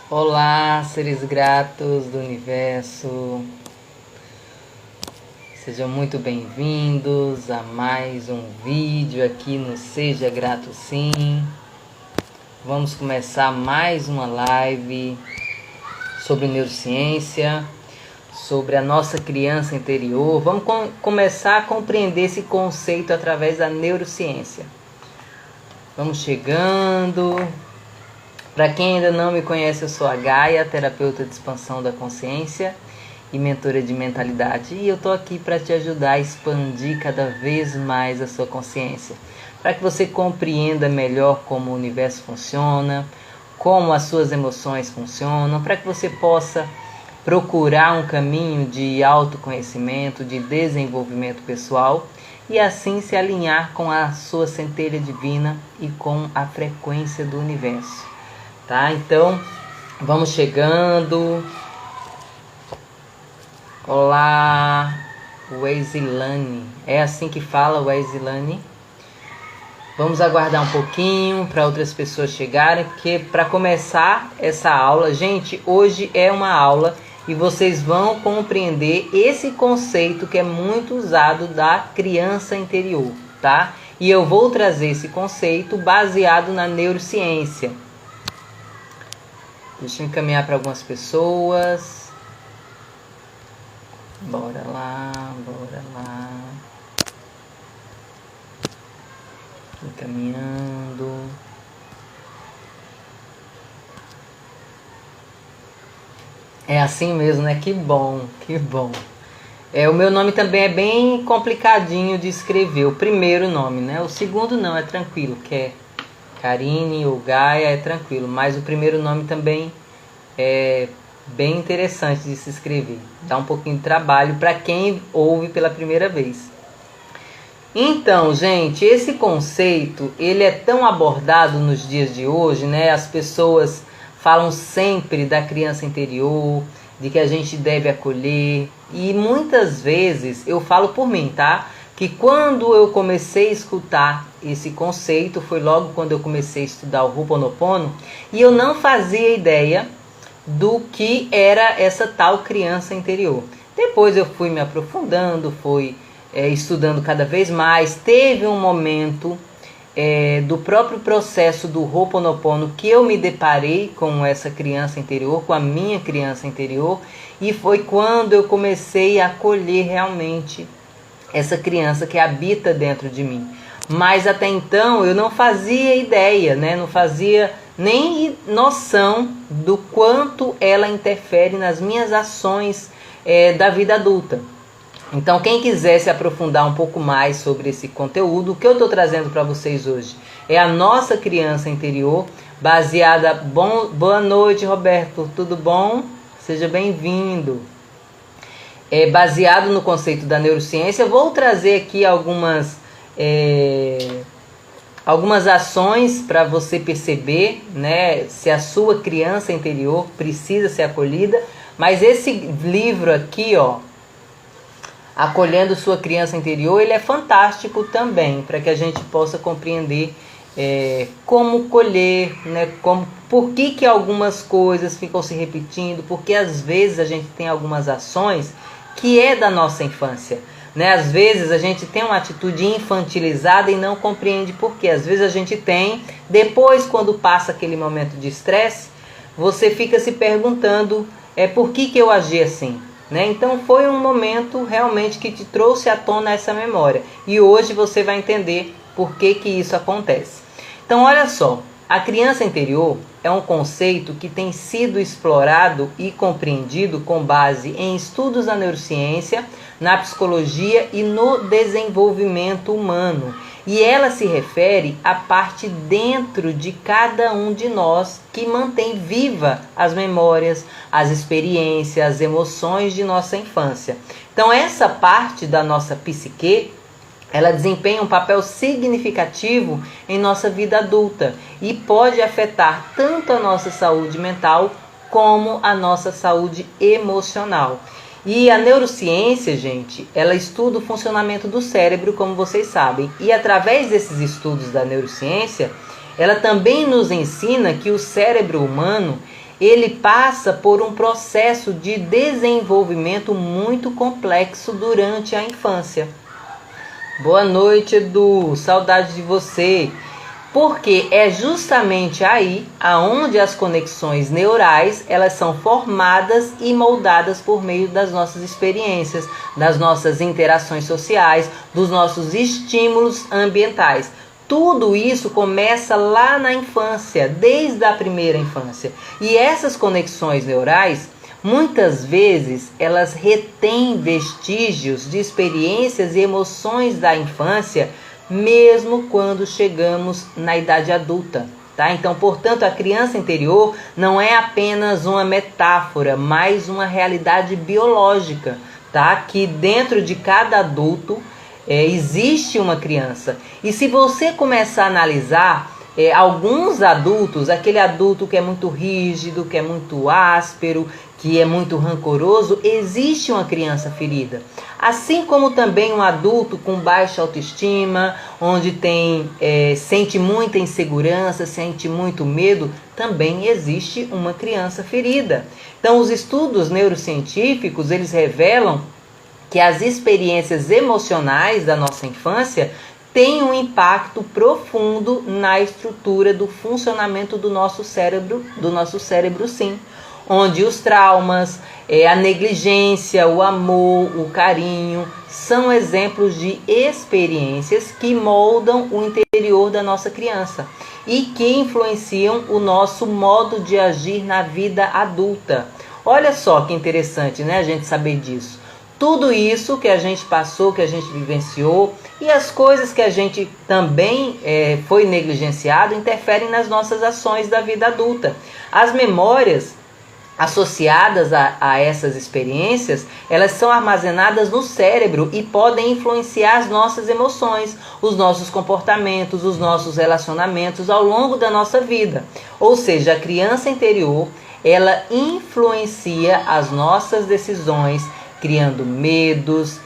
Olá, seres gratos do universo, sejam muito bem-vindos a mais um vídeo aqui no Seja Grato Sim. Vamos começar mais uma live sobre neurociência, sobre a nossa criança interior. Vamos começar a compreender esse conceito através da neurociência. Vamos chegando. Para quem ainda não me conhece, eu sou a Gaia, terapeuta de expansão da consciência e mentora de mentalidade. E eu estou aqui para te ajudar a expandir cada vez mais a sua consciência, para que você compreenda melhor como o universo funciona, como as suas emoções funcionam, para que você possa procurar um caminho de autoconhecimento, de desenvolvimento pessoal e assim se alinhar com a sua centelha divina e com a frequência do universo. Tá? Então, vamos chegando. Olá, Weisilane. É assim que fala, Weisilane? Vamos aguardar um pouquinho para outras pessoas chegarem, porque para começar essa aula, gente, hoje é uma aula e vocês vão compreender esse conceito que é muito usado da criança interior, tá? E eu vou trazer esse conceito baseado na neurociência. Deixa eu encaminhar para algumas pessoas. Bora lá, bora lá. Encaminhando. É assim mesmo, né? Que bom, que bom. O meu nome também é bem complicadinho de escrever. O primeiro nome, né? O segundo não, é tranquilo, que é Karine ou Gaia, é tranquilo, mas o primeiro nome também é bem interessante de se escrever. Dá um pouquinho de trabalho para quem ouve pela primeira vez. Então, gente, esse conceito, ele é tão abordado nos dias de hoje, né? As pessoas falam sempre da criança interior, de que a gente deve acolher, e muitas vezes, eu falo por mim, tá? Que quando eu comecei a escutar esse conceito, foi logo quando eu comecei a estudar o Ho'oponopono, e eu não fazia ideia do que era essa tal criança interior. Depois eu fui me aprofundando, fui estudando cada vez mais. Teve um momento do próprio processo do Ho'oponopono que eu me deparei com essa criança interior, com a minha criança interior, e foi quando eu comecei a acolher realmente essa criança que habita dentro de mim. Mas até então eu não fazia ideia, né? Não fazia nem noção do quanto ela interfere nas minhas ações da vida adulta. Então, quem quiser se aprofundar um pouco mais sobre esse conteúdo, o que eu estou trazendo para vocês hoje é a nossa criança interior, baseada... Boa noite, Roberto, tudo bom? Seja bem-vindo. Baseado no conceito da neurociência, eu vou trazer aqui algumas ações para você perceber, né, se a sua criança interior precisa ser acolhida. Mas esse livro aqui, ó, Acolhendo Sua Criança Interior, ele é fantástico também, para que a gente possa compreender como colher, né, por que algumas coisas ficam se repetindo, porque às vezes a gente tem algumas ações que é da nossa infância, né? Às vezes a gente tem uma atitude infantilizada e não compreende por quê. Às vezes a gente tem, depois quando passa aquele momento de estresse, você fica se perguntando por que eu agi assim, né? Então foi um momento realmente que te trouxe à tona essa memória. E hoje você vai entender por que isso acontece. Então olha só, a criança interior é um conceito que tem sido explorado e compreendido com base em estudos da neurociência, na psicologia e no desenvolvimento humano. E ela se refere à parte dentro de cada um de nós que mantém viva as memórias, as experiências, as emoções de nossa infância. Então essa parte da nossa psique, ela desempenha um papel significativo em nossa vida adulta e pode afetar tanto a nossa saúde mental como a nossa saúde emocional. E a neurociência, gente, ela estuda o funcionamento do cérebro, como vocês sabem. E através desses estudos da neurociência, ela também nos ensina que o cérebro humano, ele passa por um processo de desenvolvimento muito complexo durante a infância. Boa noite, Edu, saudade de você. Porque é justamente aí aonde as conexões neurais elas são formadas e moldadas por meio das nossas experiências, das nossas interações sociais, dos nossos estímulos ambientais. Tudo isso começa lá na infância, desde a primeira infância. E essas conexões neurais, muitas vezes, elas retêm vestígios de experiências e emoções da infância, mesmo quando chegamos na idade adulta, tá? Então, portanto, a criança interior não é apenas uma metáfora, mas uma realidade biológica, tá? Que dentro de cada adulto existe uma criança. E se você começar a analisar alguns adultos, aquele adulto que é muito rígido, que é muito áspero, que é muito rancoroso, existe uma criança ferida. Assim como também um adulto com baixa autoestima, onde sente muita insegurança, sente muito medo, também existe uma criança ferida. Então, os estudos neurocientíficos, eles revelam que as experiências emocionais da nossa infância têm um impacto profundo na estrutura do funcionamento do nosso cérebro sim. Onde os traumas, a negligência, o amor, o carinho, são exemplos de experiências que moldam o interior da nossa criança e que influenciam o nosso modo de agir na vida adulta. Olha só que interessante, né, a gente saber disso. Tudo isso que a gente passou, que a gente vivenciou e as coisas que a gente também foi negligenciado interferem nas nossas ações da vida adulta. As memórias associadas a essas experiências, elas são armazenadas no cérebro e podem influenciar as nossas emoções, os nossos comportamentos, os nossos relacionamentos ao longo da nossa vida. Ou seja, a criança interior, ela influencia as nossas decisões, criando medos,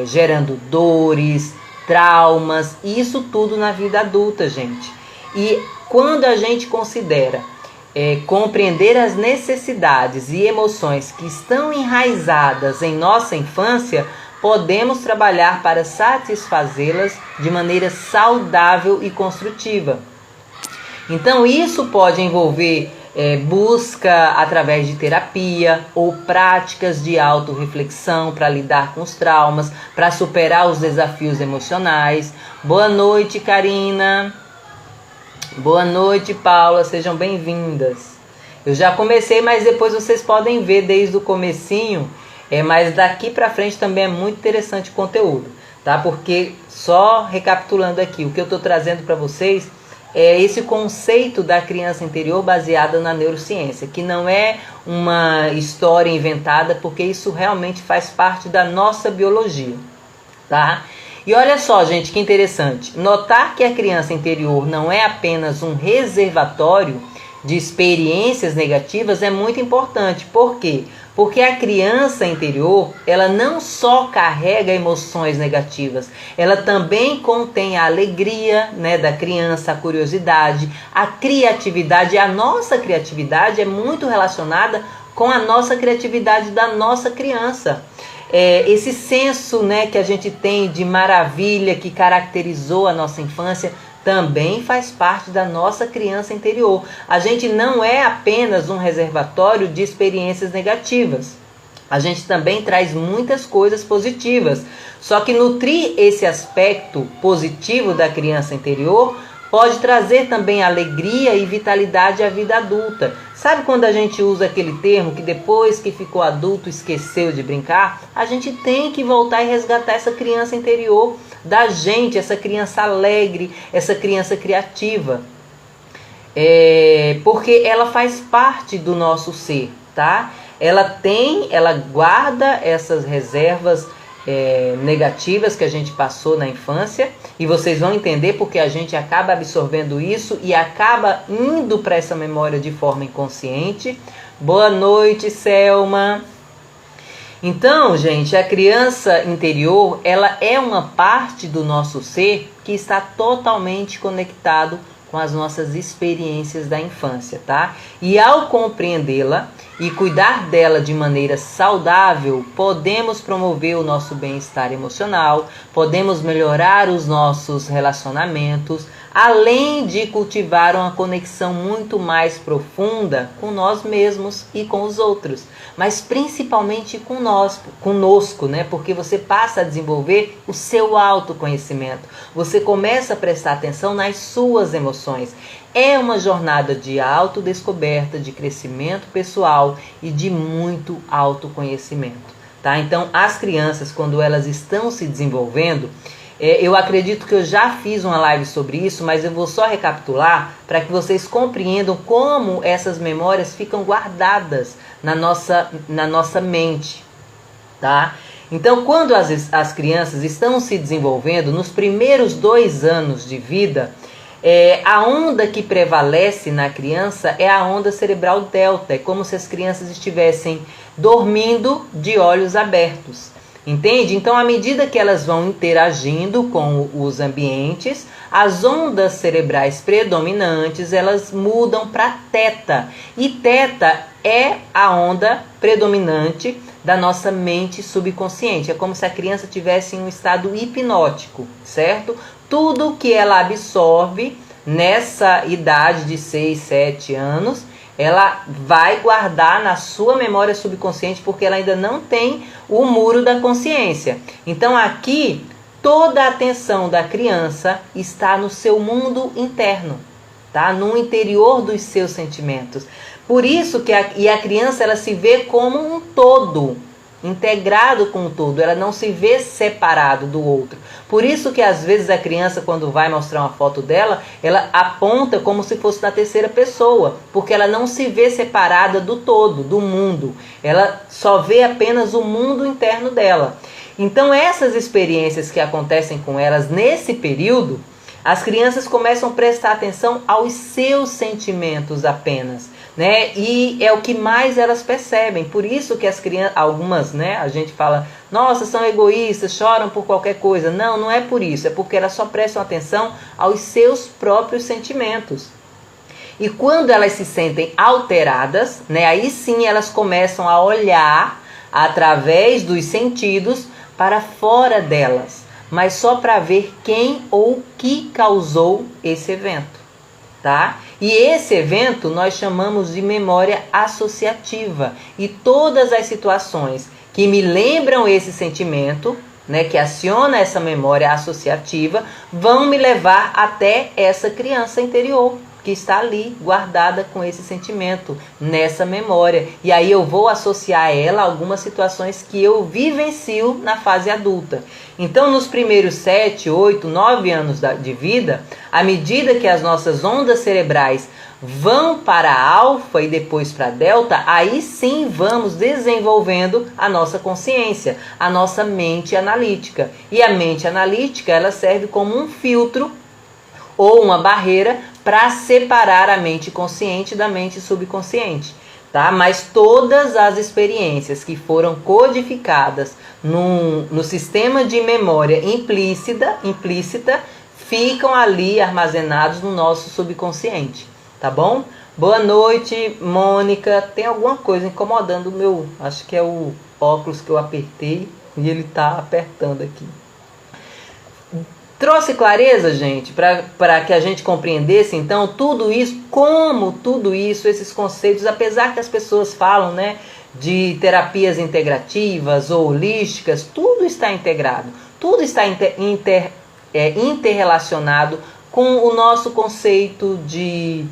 gerando dores, traumas, isso tudo na vida adulta, gente. E quando a gente considera compreender as necessidades e emoções que estão enraizadas em nossa infância, podemos trabalhar para satisfazê-las de maneira saudável e construtiva. Então, isso pode envolver busca através de terapia ou práticas de autorreflexão para lidar com os traumas, para superar os desafios emocionais. Boa noite, Karina. Boa noite, Paula, sejam bem-vindas. Eu já comecei, mas depois vocês podem ver desde o comecinho, mas daqui para frente também é muito interessante o conteúdo, tá? Porque, só recapitulando aqui, o que eu estou trazendo para vocês é esse conceito da criança interior baseada na neurociência, que não é uma história inventada, porque isso realmente faz parte da nossa biologia, tá? E olha só, gente, que interessante. Notar que a criança interior não é apenas um reservatório de experiências negativas é muito importante. Por quê? Porque a criança interior, ela não só carrega emoções negativas, ela também contém a alegria, né, da criança, a curiosidade, a criatividade. A nossa criatividade é muito relacionada com a nossa criatividade da nossa criança. Esse senso, né, que a gente tem de maravilha que caracterizou a nossa infância também faz parte da nossa criança interior. A gente não é apenas um reservatório de experiências negativas. A gente também traz muitas coisas positivas. Só que nutrir esse aspecto positivo da criança interior pode trazer também alegria e vitalidade à vida adulta. Sabe quando a gente usa aquele termo que depois que ficou adulto esqueceu de brincar? A gente tem que voltar e resgatar essa criança interior da gente, essa criança alegre, essa criança criativa. Porque ela faz parte do nosso ser, tá? Ela guarda essas reservas negativas que a gente passou na infância, e vocês vão entender porque a gente acaba absorvendo isso e acaba indo para essa memória de forma inconsciente. Boa noite, Selma. Então, gente, a criança interior, ela é uma parte do nosso ser que está totalmente conectado com as nossas experiências da infância, tá? E ao compreendê-la e cuidar dela de maneira saudável, podemos promover o nosso bem-estar emocional, podemos melhorar os nossos relacionamentos, além de cultivar uma conexão muito mais profunda com nós mesmos e com os outros, mas principalmente conosco, né? Porque você passa a desenvolver o seu autoconhecimento, você começa a prestar atenção nas suas emoções. É uma jornada de autodescoberta, de crescimento pessoal e de muito autoconhecimento, tá? Então, as crianças, quando elas estão se desenvolvendo, eu acredito que eu já fiz uma live sobre isso, mas eu vou só recapitular para que vocês compreendam como essas memórias ficam guardadas na nossa mente, tá? Então, quando as crianças estão se desenvolvendo, nos primeiros 2 anos de vida, a onda que prevalece na criança é a onda cerebral delta. É como se as crianças estivessem dormindo de olhos abertos. Entende? Então, à medida que elas vão interagindo com os ambientes, as ondas cerebrais predominantes, elas mudam para teta. E teta é a onda predominante da nossa mente subconsciente. É como se a criança tivesse em um estado hipnótico, certo? Tudo que ela absorve nessa idade de 6, 7 anos, ela vai guardar na sua memória subconsciente, porque ela ainda não tem o muro da consciência. Então aqui, toda a atenção da criança está no seu mundo interno, tá? No interior dos seus sentimentos. Por isso que a criança, ela se vê como um todo, integrado com o todo, ela não se vê separado do outro. Por isso que às vezes a criança, quando vai mostrar uma foto dela, ela aponta como se fosse na terceira pessoa, porque ela não se vê separada do todo, do mundo. Ela só vê apenas o mundo interno dela. Então essas experiências que acontecem com elas nesse período, as crianças começam a prestar atenção aos seus sentimentos apenas, né? E é o que mais elas percebem. Por isso que as crianças, algumas, né, a gente fala, nossa, são egoístas, choram por qualquer coisa. Não, não é por isso, é porque elas só prestam atenção aos seus próprios sentimentos. E quando elas se sentem alteradas, né, aí sim elas começam a olhar através dos sentidos para fora delas, mas só para ver quem ou o que causou esse evento, tá? E esse evento nós chamamos de memória associativa. E todas as situações que me lembram esse sentimento, né, que aciona essa memória associativa, vão me levar até essa criança interior, que está ali guardada com esse sentimento, nessa memória. E aí eu vou associar ela a algumas situações que eu vivencio na fase adulta. Então, nos primeiros 7, 8, 9 anos de vida, à medida que as nossas ondas cerebrais vão para a alfa e depois para a delta, aí sim vamos desenvolvendo a nossa consciência, a nossa mente analítica. E a mente analítica, ela serve como um filtro ou uma barreira para separar a mente consciente da mente subconsciente, tá? Mas todas as experiências que foram codificadas no sistema de memória implícita ficam ali armazenados no nosso subconsciente, tá bom? Boa noite, Mônica. Tem alguma coisa incomodando o meu, acho que é o óculos que eu apertei e ele tá apertando aqui. Trouxe clareza, gente, para que a gente compreendesse, então, tudo isso, como tudo isso, esses conceitos, apesar que as pessoas falam, né, de terapias integrativas ou holísticas, tudo está integrado, tudo está interrelacionado com o nosso conceito de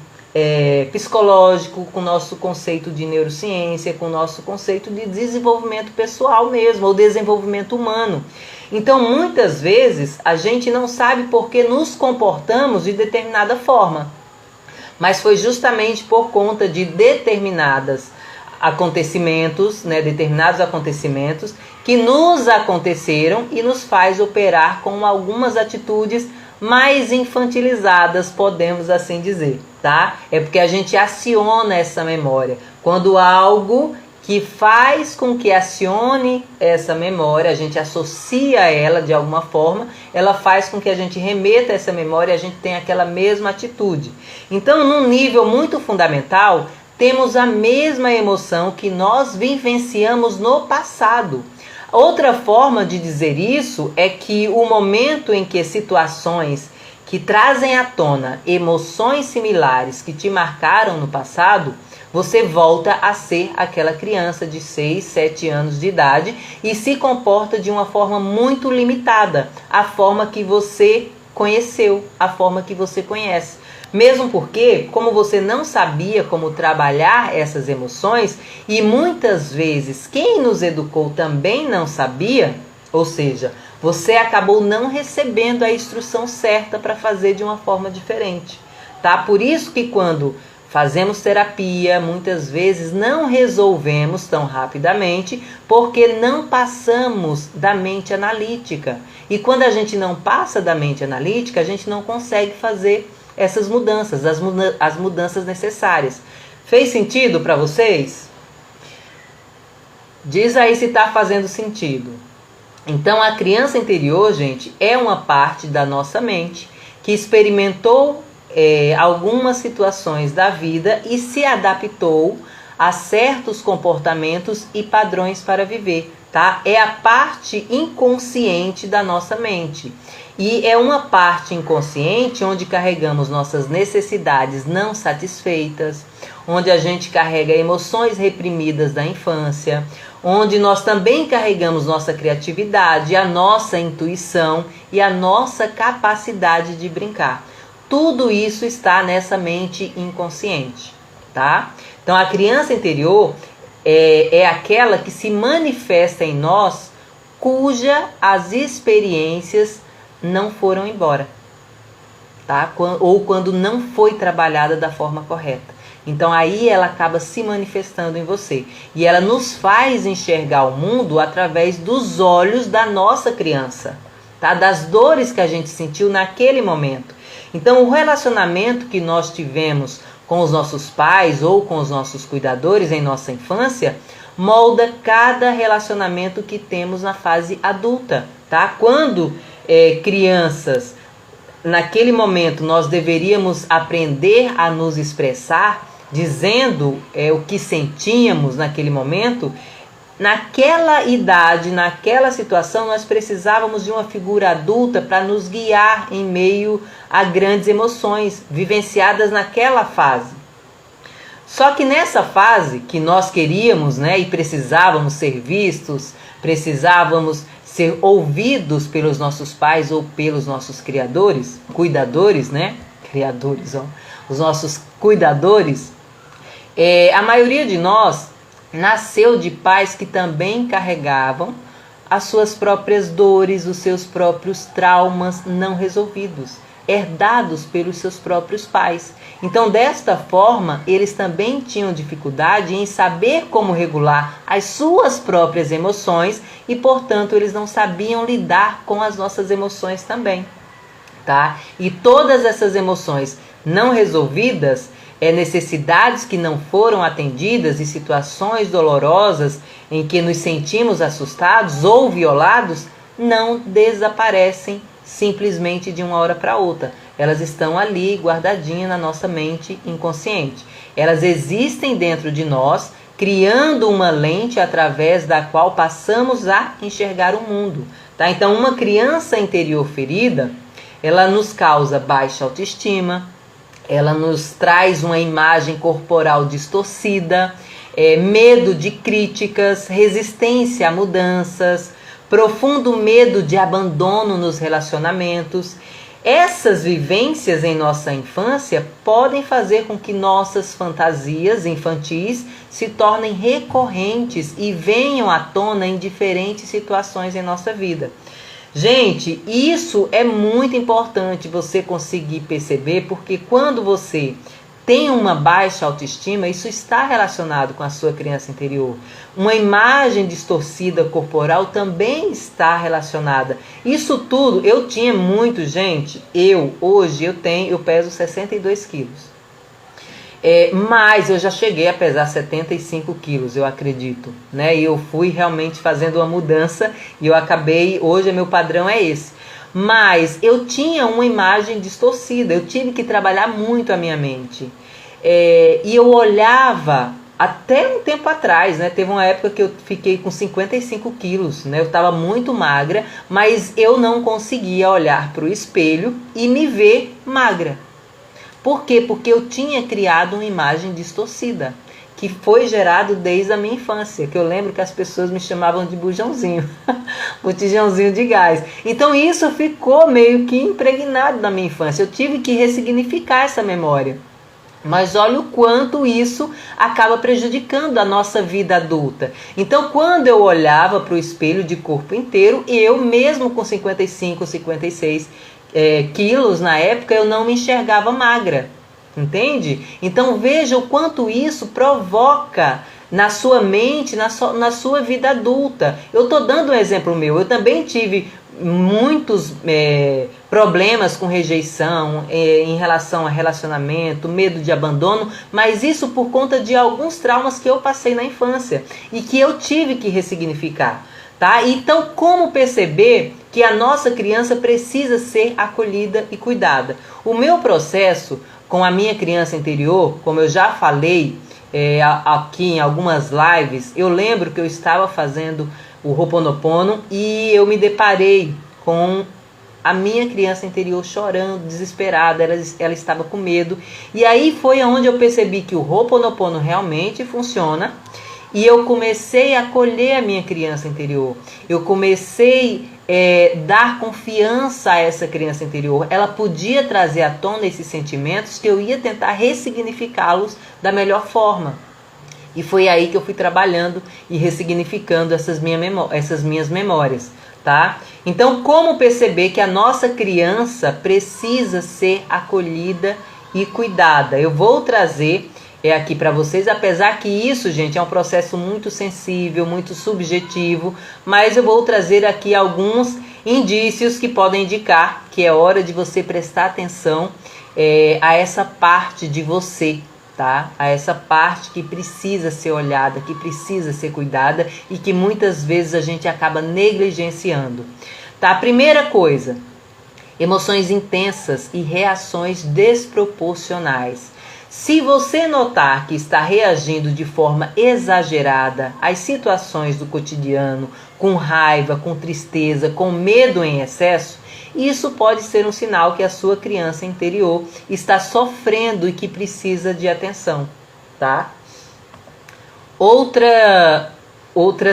psicológico, com o nosso conceito de neurociência, com o nosso conceito de desenvolvimento pessoal mesmo, ou desenvolvimento humano. Então, muitas vezes, a gente não sabe por que nos comportamos de determinada forma. Mas foi justamente por conta de determinados acontecimentos, né, que nos aconteceram e nos faz operar com algumas atitudes mais infantilizadas, podemos assim dizer, tá? É porque a gente aciona essa memória. Quando algo que faz com que acione essa memória, a gente associa ela de alguma forma, ela faz com que a gente remeta essa memória e a gente tenha aquela mesma atitude. Então, num nível muito fundamental, temos a mesma emoção que nós vivenciamos no passado. Outra forma de dizer isso é que o momento em que situações que trazem à tona emoções similares que te marcaram no passado, você volta a ser aquela criança de 6, 7 anos de idade e se comporta de uma forma muito limitada, a forma que você conheceu, a forma que você conhece. Mesmo porque, como você não sabia como trabalhar essas emoções, e muitas vezes quem nos educou também não sabia, ou seja, você acabou não recebendo a instrução certa para fazer de uma forma diferente, tá? Por isso que quando fazemos terapia, muitas vezes não resolvemos tão rapidamente, porque não passamos da mente analítica. E quando a gente não passa da mente analítica, a gente não consegue fazer essas mudanças, as mudanças necessárias. Fez sentido para vocês? Diz aí se está fazendo sentido. Então, a criança interior, gente, é uma parte da nossa mente que experimentou algumas situações da vida e se adaptou a certos comportamentos e padrões para viver, tá? É a parte inconsciente da nossa mente. E é uma parte inconsciente onde carregamos nossas necessidades não satisfeitas, onde a gente carrega emoções reprimidas da infância, onde nós também carregamos nossa criatividade, a nossa intuição e a nossa capacidade de brincar. Tudo isso está nessa mente inconsciente, tá? Então a criança interior é aquela que se manifesta em nós, cuja as experiências não foram embora, tá? Ou quando não foi trabalhada da forma correta. Então aí ela acaba se manifestando em você. E ela nos faz enxergar o mundo através dos olhos da nossa criança, tá? Das dores que a gente sentiu naquele momento. Então o relacionamento que nós tivemos com os nossos pais ou com os nossos cuidadores em nossa infância molda cada relacionamento que temos na fase adulta, tá? Quando crianças, naquele momento nós deveríamos aprender a nos expressar, dizendo o que sentíamos naquele momento. Naquela idade, naquela situação, nós precisávamos de uma figura adulta para nos guiar em meio a grandes emoções vivenciadas naquela fase. Só que nessa fase que nós queríamos, e precisávamos ser vistos, precisávamos ser ouvidos pelos nossos pais ou pelos nossos cuidadores, os nossos cuidadores, a maioria de nós nasceu de pais que também carregavam as suas próprias dores, os seus próprios traumas não resolvidos, herdados pelos seus próprios pais. Então, desta forma, eles também tinham dificuldade em saber como regular as suas próprias emoções e, portanto, eles não sabiam lidar com as nossas emoções também, tá? E todas essas emoções não resolvidas, necessidades que não foram atendidas e situações dolorosas em que nos sentimos assustados ou violados, não desaparecem simplesmente de uma hora para outra. Elas estão ali guardadinhas na nossa mente inconsciente. Elas existem dentro de nós, criando uma lente através da qual passamos a enxergar o mundo, tá? Então, uma criança interior ferida, ela nos causa baixa autoestima, ela nos traz uma imagem corporal distorcida, medo de críticas, resistência a mudanças, profundo medo de abandono nos relacionamentos. Essas vivências em nossa infância podem fazer com que nossas fantasias infantis se tornem recorrentes e venham à tona em diferentes situações em nossa vida. Gente, isso é muito importante você conseguir perceber, porque quando você tem uma baixa autoestima, isso está relacionado com a sua criança interior. Uma imagem distorcida corporal também está relacionada. Isso tudo, eu tinha muito, gente, hoje eu peso 62 quilos. Mas eu já cheguei a pesar 75 quilos, eu acredito, né? E eu fui realmente fazendo uma mudança e eu acabei, hoje meu padrão é esse. Mas eu tinha uma imagem distorcida, eu tive que trabalhar muito a minha mente. E eu olhava, até um tempo atrás, né? Teve uma época que eu fiquei com 55 quilos, né? Eu estava muito magra, mas eu não conseguia olhar para o espelho e me ver magra. Por quê? Porque eu tinha criado uma imagem distorcida, que foi gerado desde a minha infância, que eu lembro que as pessoas me chamavam de bujãozinho, botijãozinho de gás. Então isso ficou meio que impregnado na minha infância. Eu tive que ressignificar essa memória. Mas olha o quanto isso acaba prejudicando a nossa vida adulta. Então, quando eu olhava para o espelho de corpo inteiro, eu mesmo com 55, 56 quilos na época, eu não me enxergava magra. Entende? Então, veja o quanto isso provoca na sua mente, na sua vida adulta. Eu estou dando um exemplo meu. Eu também tive muitos problemas com rejeição em relação a relacionamento, medo de abandono, mas isso por conta de alguns traumas que eu passei na infância e que eu tive que ressignificar, tá? Então, como perceber que a nossa criança precisa ser acolhida e cuidada? O meu processo com a minha criança interior, como eu já falei aqui em algumas lives, eu lembro que eu estava fazendo o Ho'oponopono e eu me deparei com a minha criança interior chorando, desesperada, ela estava com medo. E aí foi onde eu percebi que o Ho'oponopono realmente funciona e eu comecei a acolher a minha criança interior. Eu comecei a dar confiança a essa criança interior. Ela podia trazer à tona esses sentimentos que eu ia tentar ressignificá-los da melhor forma. E foi aí que eu fui trabalhando e ressignificando essas minhas memórias, tá? Então, como perceber que a nossa criança precisa ser acolhida e cuidada? Eu vou trazer aqui para vocês, apesar que isso, gente, é um processo muito sensível, muito subjetivo, mas eu vou trazer aqui alguns indícios que podem indicar que é hora de você prestar atenção a essa parte de você, tá? A essa parte que precisa ser olhada, que precisa ser cuidada e que muitas vezes a gente acaba negligenciando. Tá? Primeira coisa, emoções intensas e reações desproporcionais. Se você notar que está reagindo de forma exagerada às situações do cotidiano, com raiva, com tristeza, com medo em excesso, isso pode ser um sinal que a sua criança interior está sofrendo e que precisa de atenção, tá? Outra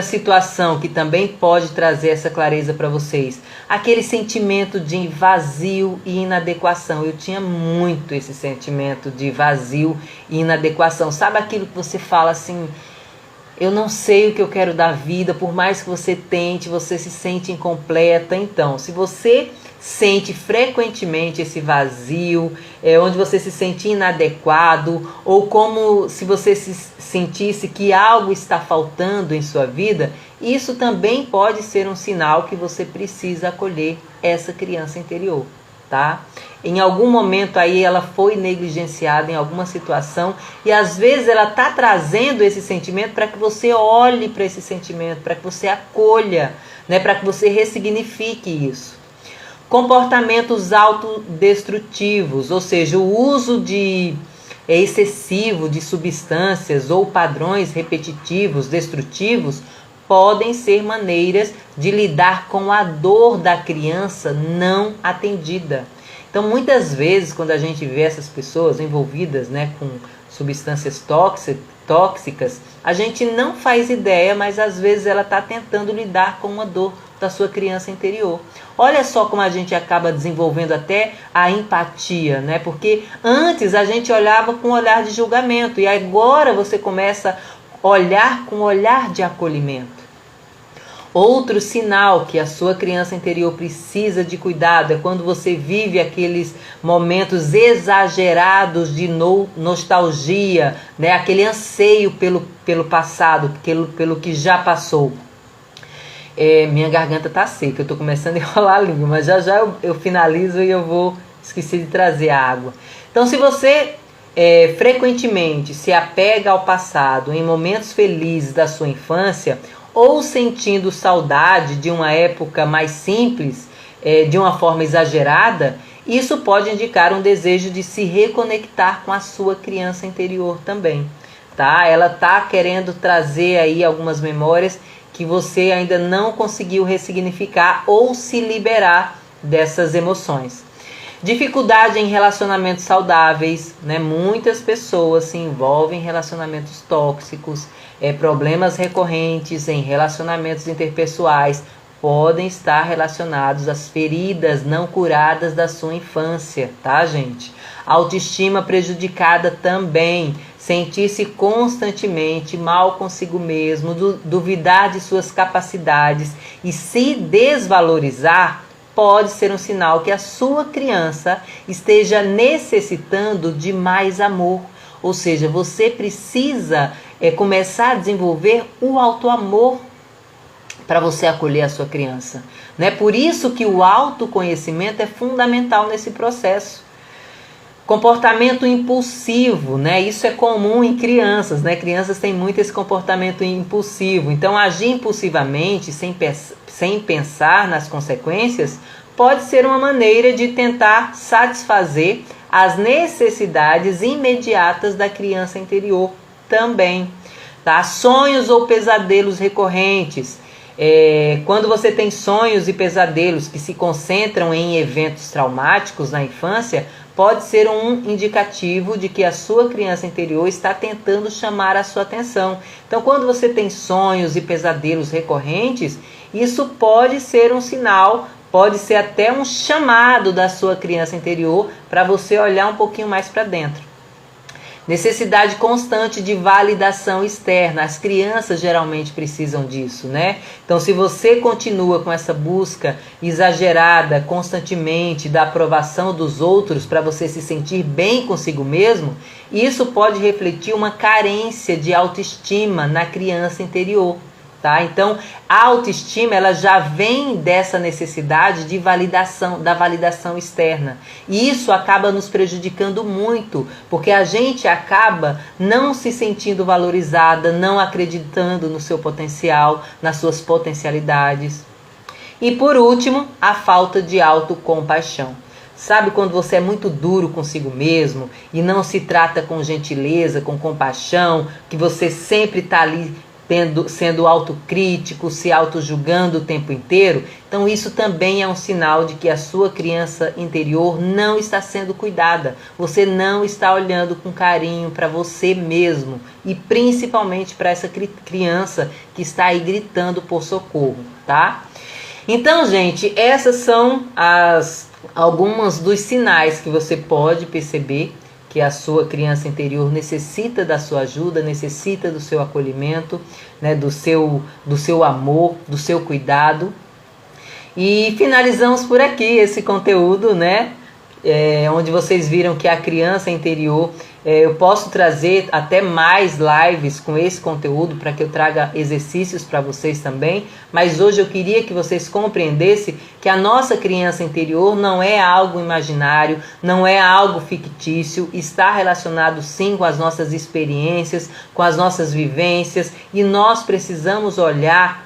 situação que também pode trazer essa clareza para vocês, aquele sentimento de vazio e inadequação. Eu tinha muito esse sentimento de vazio e inadequação. Sabe aquilo que você fala assim, eu não sei o que eu quero da vida, por mais que você tente, você se sente incompleta. Então, se você sente frequentemente esse vazio, onde você se sente inadequado, ou como se você se sentisse que algo está faltando em sua vida, isso também pode ser um sinal que você precisa acolher essa criança interior, tá? Em algum momento aí ela foi negligenciada em alguma situação e às vezes ela está trazendo esse sentimento para que você olhe para esse sentimento, para que você acolha, né? Para que você ressignifique isso. Comportamentos autodestrutivos, ou seja, o uso excessivo de substâncias ou padrões repetitivos, destrutivos, podem ser maneiras de lidar com a dor da criança não atendida. Então, muitas vezes, quando a gente vê essas pessoas envolvidas, né, com substâncias tóxicas, a gente não faz ideia, mas às vezes ela está tentando lidar com uma dor da sua criança interior. Olha só como a gente acaba desenvolvendo até a empatia, né? Porque antes a gente olhava com um olhar de julgamento e agora você começa a olhar com um olhar de acolhimento. Outro sinal que a sua criança interior precisa de cuidado é quando você vive aqueles momentos exagerados de nostalgia, né? Aquele anseio pelo passado, pelo que já passou. Minha garganta tá seca, eu tô começando a enrolar a língua, mas já eu finalizo e eu vou esquecer de trazer a água. Então, se você frequentemente se apega ao passado em momentos felizes da sua infância, ou sentindo saudade de uma época mais simples, de uma forma exagerada, isso pode indicar um desejo de se reconectar com a sua criança interior também, tá? Ela tá querendo trazer aí algumas memórias que você ainda não conseguiu ressignificar ou se liberar dessas emoções. Dificuldade em relacionamentos saudáveis, né? Muitas pessoas se envolvem em relacionamentos tóxicos, problemas recorrentes em relacionamentos interpessoais podem estar relacionados às feridas não curadas da sua infância, tá, gente? Autoestima prejudicada também, sentir-se constantemente mal consigo mesmo, duvidar de suas capacidades e se desvalorizar, pode ser um sinal que a sua criança esteja necessitando de mais amor. Ou seja, você precisa começar a desenvolver o autoamor para você acolher a sua criança. Né? Por isso que o autoconhecimento é fundamental nesse processo. Comportamento impulsivo, né? Isso é comum em crianças, né? Crianças têm muito esse comportamento impulsivo. Então, agir impulsivamente, sem pensar nas consequências, pode ser uma maneira de tentar satisfazer as necessidades imediatas da criança interior também. Tá? Sonhos ou pesadelos recorrentes. Quando você tem sonhos e pesadelos que se concentram em eventos traumáticos na infância, pode ser um indicativo de que a sua criança interior está tentando chamar a sua atenção. Então, quando você tem sonhos e pesadelos recorrentes, isso pode ser um sinal, pode ser até um chamado da sua criança interior para você olhar um pouquinho mais para dentro. Necessidade constante de validação externa. As crianças geralmente precisam disso, né? Então, se você continua com essa busca exagerada constantemente da aprovação dos outros para você se sentir bem consigo mesmo, isso pode refletir uma carência de autoestima na criança interior. Tá? Então, a autoestima ela já vem dessa necessidade de validação, da validação externa. E isso acaba nos prejudicando muito, porque a gente acaba não se sentindo valorizada, não acreditando no seu potencial, nas suas potencialidades. E por último, a falta de autocompaixão. Sabe quando você é muito duro consigo mesmo e não se trata com gentileza, com compaixão, que você sempre está ali sendo autocrítico, se autojulgando o tempo inteiro? Então isso também é um sinal de que a sua criança interior não está sendo cuidada. Você não está olhando com carinho para você mesmo e principalmente para essa criança que está aí gritando por socorro, tá? Então, gente, essas são alguns dos sinais que você pode perceber que a sua criança interior necessita da sua ajuda, necessita do seu acolhimento, né, do seu amor, do seu cuidado. E finalizamos por aqui esse conteúdo, né, onde vocês viram que a criança interior, eu posso trazer até mais lives com esse conteúdo para que eu traga exercícios para vocês também, mas hoje eu queria que vocês compreendessem que a nossa criança interior não é algo imaginário, não é algo fictício, está relacionado sim com as nossas experiências, com as nossas vivências, e nós precisamos olhar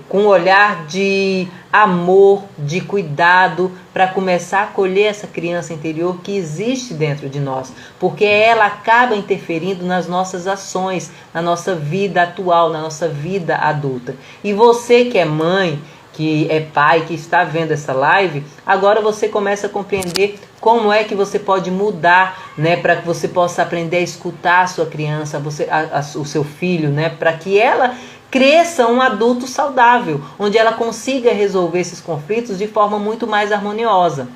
com um olhar de amor, de cuidado, para começar a acolher essa criança interior que existe dentro de nós, porque ela acaba interferindo nas nossas ações, na nossa vida atual, na nossa vida adulta. E você que é mãe, que é pai, que está vendo essa live, agora você começa a compreender como é que você pode mudar, né, para que você possa aprender a escutar a sua criança, o seu filho, né, para que ela cresça um adulto saudável, onde ela consiga resolver esses conflitos de forma muito mais harmoniosa.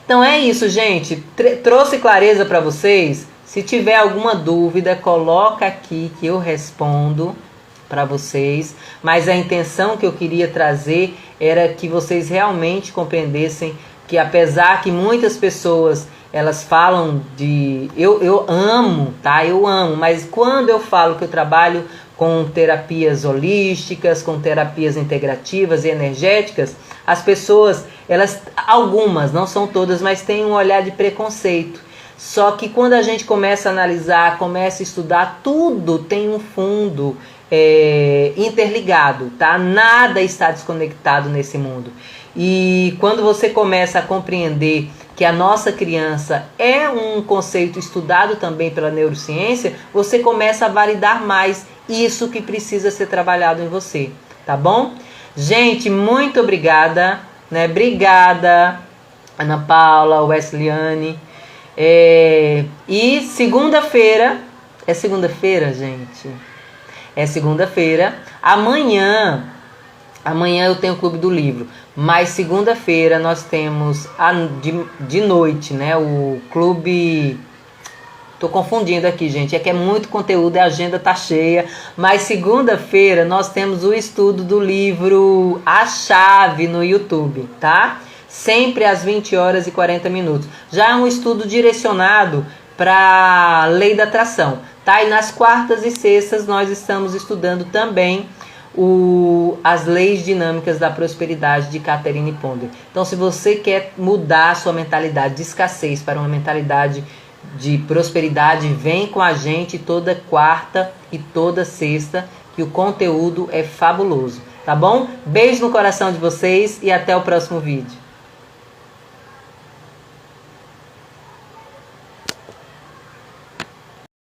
Então é isso, gente. Trouxe clareza para vocês? Se tiver alguma dúvida, coloca aqui que eu respondo para vocês. Mas a intenção que eu queria trazer era que vocês realmente compreendessem que, apesar que muitas pessoas elas falam de... Eu amo, tá? Eu amo, mas quando eu falo que eu trabalho com terapias holísticas, com terapias integrativas e energéticas, as pessoas, algumas, não são todas, mas têm um olhar de preconceito. Só que quando a gente começa a analisar, começa a estudar, tudo tem um fundo interligado, tá? Nada está desconectado nesse mundo. E quando você começa a compreender que a nossa criança é um conceito estudado também pela neurociência, você começa a validar mais isso que precisa ser trabalhado em você, tá bom? Gente, muito obrigada, né? Obrigada, Ana Paula, Wesleyane. E segunda-feira, é segunda-feira, gente? É segunda-feira. Amanhã eu tenho o Clube do Livro, mas segunda-feira nós temos de noite, né? O clube. Tô confundindo aqui, gente. É que é muito conteúdo, a agenda tá cheia. Mas segunda-feira nós temos o estudo do livro A Chave no YouTube, tá? Sempre às 20 horas e 40 minutos. Já é um estudo direcionado para lei da atração, tá? E nas quartas e sextas nós estamos estudando também as leis dinâmicas da prosperidade de Catherine Ponder. Então, se você quer mudar a sua mentalidade de escassez para uma mentalidade de prosperidade, vem com a gente toda quarta e toda sexta, que o conteúdo é fabuloso, tá bom? Beijo no coração de vocês e até o próximo vídeo.